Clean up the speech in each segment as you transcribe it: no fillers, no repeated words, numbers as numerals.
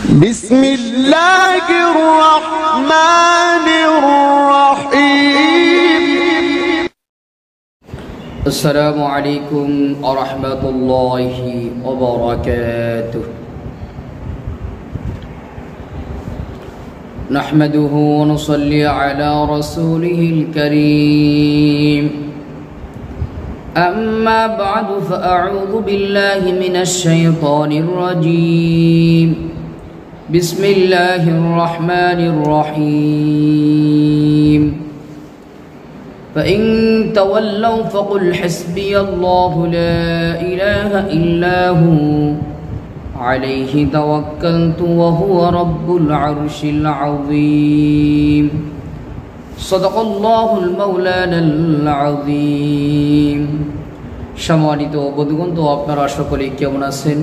بسم الله الرحمن الرحيم. السلام عليكم ورحمة الله وبركاته. نحمده ونصلي على رسوله الكريم. أما بعد فأعوذ بالله من الشيطان الرجيم. بسم الله الرحمن الرحيم. فإن تولوا فقل حسبي الله لا إله إلا هو عليه توكلت وهو رب العرش العظيم. صدق الله المولانا العظيم. সম্মানিত বন্ধুগণ, তো আপনারা সকলেই কেমন আছেন?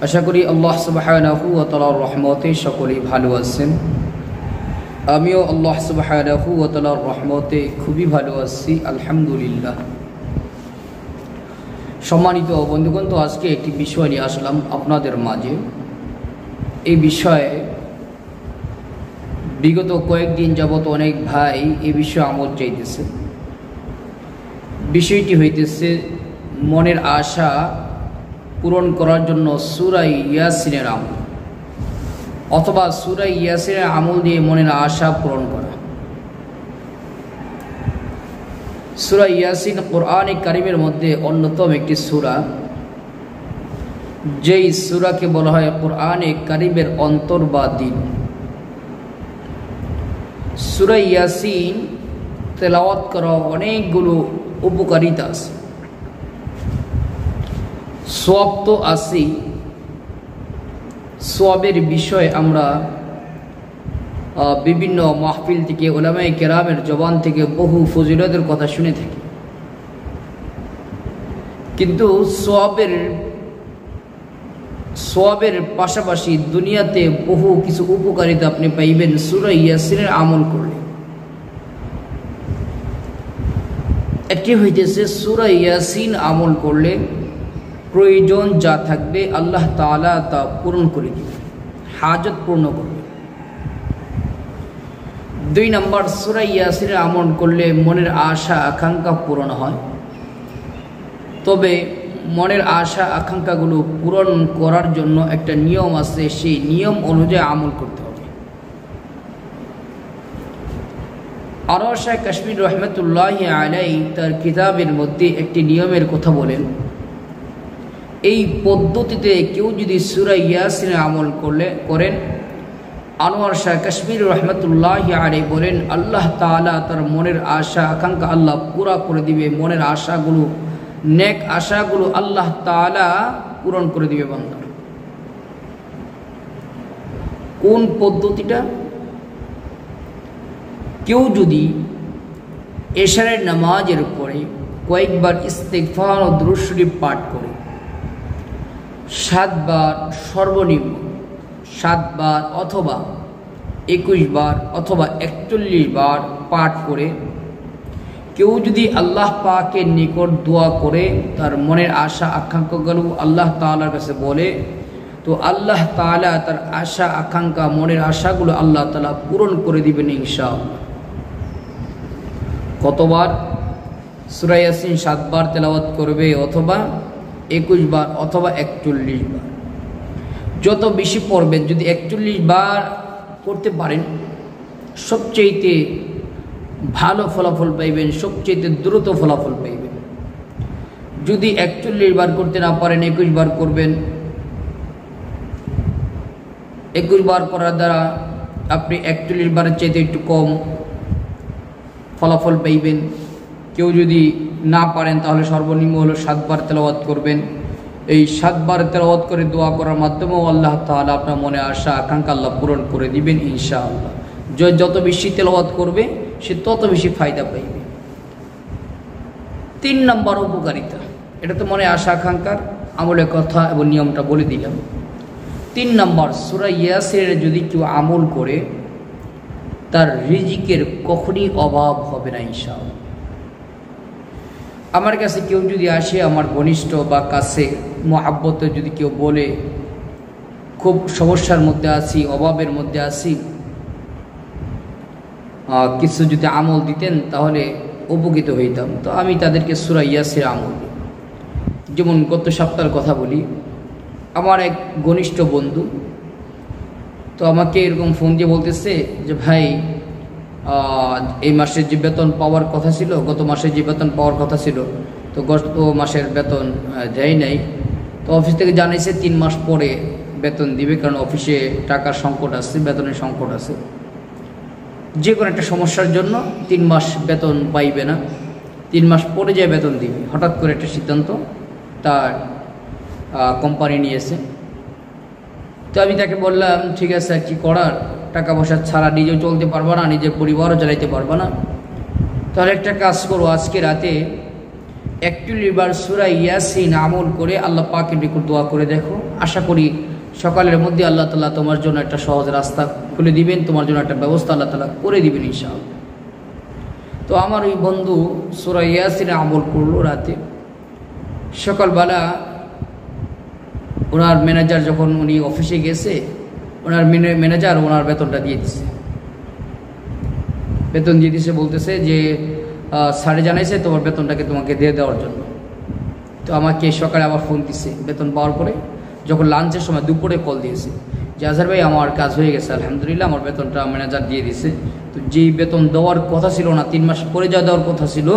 আশা করি আল্লাহ সুবহানাহু ওয়া তাআলার রহমতে সকলেই ভালো আছেন। আমিও আল্লাহ সুবহানাহু ওয়া তাআলার রহমতে খুবই ভালো আছি, আলহামদুলিল্লাহ। সম্মানিত বন্ধুগণ, তো আজকে একটি বিষয় নিয়ে আসলাম আপনাদের মাঝে। এই বিষয়ে বিগত কয়েকদিন যাবত অনেক ভাই এই বিষয়ে আমল চাইতেছে। বিষয়টি হইতেছে মনের আশা পূরণ করার জন্য সূরা ইয়াসিনের আমল, অথবা সূরা ইয়াসিনের আমল দিয়ে মনের আশা পূরণ করা। সূরা ইয়াসিন কোরআনে কারিমের মধ্যে অন্যতম একটি সূরা, যেই সূরাকে বলা হয় কোরআনে কারিমের অন্তর বা দিন। সূরা ইয়াসিন তেলাওয়াত করা অনেকগুলো উপকারিতা আছে, সওয়াব তো আছেই। সওয়াবের বিষয়ে আমরা বিভিন্ন মাহফিল থেকে, উলামায়ে কেরামের জবান থেকে বহু ফজিলতের কথা শুনে থাকি, কিন্তু সওয়াবের পাশাপাশি দুনিয়াতে বহু কিছু উপকারিতা আপনি পাইবেন সূরা ইয়াসিনের আমল করলে। একটি হইতেছে সূরা ইয়াসিন আমল করলে প্রয়োজন যা থাকবে আল্লাহ তাআলা তা পূরণ করে দিবেন, হাজত পূর্ণ করবে। 2 নম্বর, সূরা ইয়াসিনের আমল করলে মনের আশা আকাঙ্ক্ষা পূরণ হয়। তবে মনের আশা আকাঙ্ক্ষাগুলো পূরণ করার জন্য একটা নিয়ম আছে, সেই নিয়ম অনুযায়ী আমল করতে হবে। আরও শাহ কাশ্মীর রহমতুল্লাহি আলাইহি তার কিতাবের মধ্যে একটি নিয়মের কথা বলেন। এই পদ্ধতিতে কেউ যদি সূরা ইয়াসিনের আমল করেন, আনোয়ার শাহ কাশ্মীর রহমতুল্লাহি আলাইহি বলেন, আল্লাহ তাআলা তার মনের আশা আকাঙ্ক্ষা আল্লাহ পুরা করে দিবে। মনের আশাগুলো, নেক আশাগুলো আল্লাহ তাআলা পূরণ করে দিবে বান্দা। কোন পদ্ধতিটা? কেউ যদি এশারের নামাজের পরে কয়েকবার ইস্তিগফার ও দুরূদ শরীফ পাঠ করে, 7 বার সর্বনিম্ন, 7 বার অথবা 21 বার অথবা 41 বার পাঠ করে কেউ যদি আল্লাহ পাকের নিকট দোয়া করে তার মনের আশা আকাঙ্ক্ষাগুলো আল্লাহ তাআলার কাছে বলে, তো আল্লাহ তাআলা তার আশা আকাঙ্ক্ষা, মনের আশাগুলো আল্লাহ তাআলা পূরণ করে দিবেন ইনশাআল্লাহ। কতবার? সূরা ইয়াসিন 7 বার তেলাওয়াত করবে, অথবা 21 বার অথবা 41 বার। যত বেশি পড়বেন, যদি 41 বার করতে পারেন সবচেয়ে ভালো ফলাফল পাইবেন, সবচেয়ে দ্রুত ফলাফল পাইবেন। যদি 41 বার করতে না পারেন, 21 বার করবেন। 21 বার করার দ্বারা আপনি 41 বারের চাইতে একটু কম ফলাফল পাইবেন। কেউ যদি না পারেন তাহলে সর্বনিম্ন হলো 7 বার তেলাওয়াত করবেন। এই 7 বার তেলাওয়াত করে দোয়া করার মাধ্যমেও আল্লাহ তাআলা আপনার মনে আশা আকাঙ্ক্ষা আল্লাহ পূরণ করে দিবেন ইনশাআল্লাহ। যত বেশি তেলাওয়াত করবে সে তত বেশি ফায়দা পাইবে। 3 নম্বর উপকারিতা, এটা তো মনে আশা আকাঙ্ক্ষার আমলের কথা এবং নিয়মটা বলে দিলাম। 3 নম্বর, সূরা ইয়াসিনের যদি কেউ আমল করে তার রিজিকের কখনই অভাব হবে না ইনশাআল্লাহ। আমার কাছে কেউ যদি আসে, আমার ঘনিষ্ঠ বা কাছে মহাব্বতে যদি কেউ বলে খুব সমস্যার মধ্যে আছি, অভাবের মধ্যে আছি, কিছু যদি আমল দিতেন তাহলে উপকৃত হইতাম। তো আমি তাদেরকে সূরা ইয়াসির আমল দিই। যেমন গত সপ্তাহের কথা বলি, আমার এক ঘনিষ্ঠ বন্ধু তো আমাকে এরকম ফোন দিয়ে বলতেছে যে ভাই, এই মাসের যে বেতন পাওয়ার কথা ছিল, গত মাসে যে বেতন পাওয়ার কথা ছিল, তো গত মাসের বেতন দেয় নাই। তো অফিস থেকে জানাইছে 3 মাস পরে বেতন দিবে, কারণ অফিসে টাকার সংকট আছে, বেতনের সংকট আছে। যে কোনো একটা সমস্যার জন্য 3 মাস বেতন পাইবে না, 3 মাস পরে যে বেতন দিবে। হঠাৎ করে একটা সিদ্ধান্ত তার কোম্পানি নিয়েছে। তো আমি তাকে বললাম ঠিক আছে, আর কি করার, টাকা পয়সা ছাড়া নিজেও চলতে পারবা না, নিজের পরিবারও চালাইতে পারবা না। তাহলে একটা কাজ করো, আজকে রাতে 41 বার সূরা ইয়াসিন আমল করে আল্লাহ পাকের নিকট দোয়া করে দেখো। আশা করি সকালের মধ্যে আল্লাহ তাআলা তোমার জন্য একটা সহজ রাস্তা খুলে দিবেন, তোমার জন্য একটা ব্যবস্থা আল্লাহ তাআলা করে দিবেন ইনশাআল্লাহ। তো আমার ওই বন্ধু সূরা ইয়াসিন আমল করলো রাতে। সকালবেলা ওনার ম্যানেজার যখন উনি অফিসে গেছে, ওনার ম্যানেজার ওনার বেতনটা দিয়ে দিছে। বেতন দিয়ে দিছে, বলতেছে যে স্যারে জানাইছে তোমার বেতনটাকে তোমাকে দিয়ে দেওয়ার জন্য। তো আমাকে সকালে আবার ফোন দিছে বেতন পাওয়ার পরে, যখন লাঞ্চের সময় দুপুরে কল দিয়েছে যে আজহার ভাই আমার কাজ হয়ে গেছে আলহামদুলিল্লাহ, আমার বেতনটা ম্যানেজার দিয়ে দিছে। তো যেই বেতন দেওয়ার কথা ছিল না, 3 মাস পরে যা দেওয়ার কথা ছিল,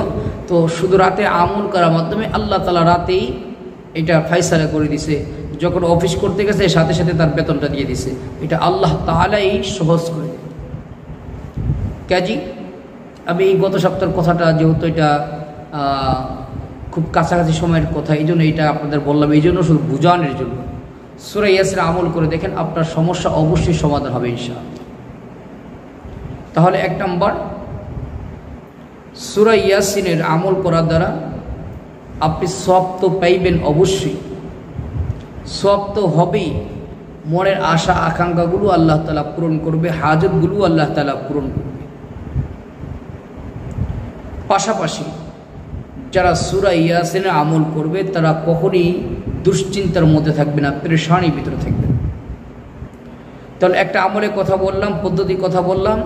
তো শুধু রাতে আমল করার মাধ্যমে আল্লাহ তাআলা রাতেই এটা ফায়সালা করে দিছে। যখন অফিস করতে গেছে সাথে সাথে তার বেতনটা দিয়ে দিছে। এটা আল্লাহ তাআলাই সহজ করে। কাজী আমি এই গত সপ্তাহের কথাটা, যেহেতু এটা খুব কাছাকাছি সময়ের কথা, এই জন্য এটা আপনাদের বললাম, এই জন্য শুধু বুঝানোর জন্য। সূরা ইয়াসিন আমল করে দেখেন, আপনার সমস্যা অবশ্যই সমাধান হবে ইনশাআল্লাহ। তাহলে 1 নম্বর, সূরা ইয়াসিনের আমল করার দ্বারা আপনি সওয়াব তো পাইবেন, অবশ্যই সওয়াব তো হবেই। মনের আশা আকাঙ্ক্ষাগুলো আল্লাহ তাআলা পূরণ করবে, হাজতগুলো আল্লাহ তাআলা পূরণ করবে। পাশাপাশি যারা সূরা ইয়াসিনের আমল করবে তারা কখনই দুশ্চিন্তার মধ্যে থাকবে না, পেরেশানির ভিতরে থাকবে না। তাহলে একটা আমলের কথা বললাম, পদ্ধতির কথা বললাম।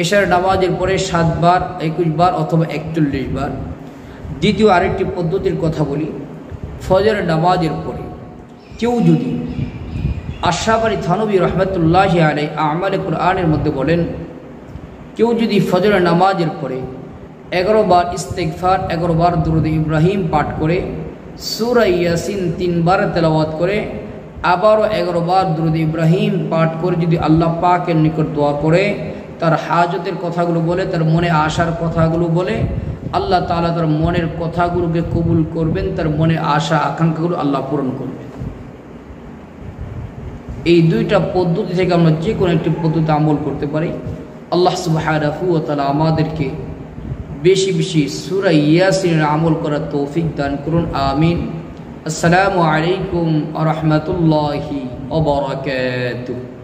এশার নামাজের পরে 7 বার, 21 বার অথবা 41 বার। দ্বিতীয় আরেকটি পদ্ধতির কথা বলি, ফজরের নামাজের পরে কেউ যদি, আশরাফ আলী থানভী রহমতুল্লাহি আলাইহি আমালে কুরআনের মধ্যে বলেন, কেউ যদি ফজরের নামাজের পরে 11 বার ইস্তেগফার, 11 বার দুরূদ ইব্রাহিম পাঠ করে, সূরা ইয়াসিন 3 বার তেলাওয়াত করে, আবারও 11 বার দুরূদ ইব্রাহিম পাঠ করে যদি আল্লাহ পাকের নিকট দোয়া করে, তার হাজতের কথাগুলো বলে, তার মনে আশার কথাগুলো বলে, আল্লাহ তাআলা তার মনের কথাগুলোকে কবুল করবেন, তার মনে আশা আকাঙ্ক্ষাগুলো আল্লাহ পূরণ করবেন। এই 2টা পদ্ধতি থেকে আমরা যে কোনো একটি পদ্ধতি আমল করতে পারি। আল্লাহ সুবহানাহু ওয়া তাআলা আমাদেরকে বেশি বেশি সূরা ইয়াসিনের আমল করার তৌফিক দান করুন, আমিন। আসসালামু আলাইকুম ওয়া রাহমাতুল্লাহি ওয়া বারাকাতুহু।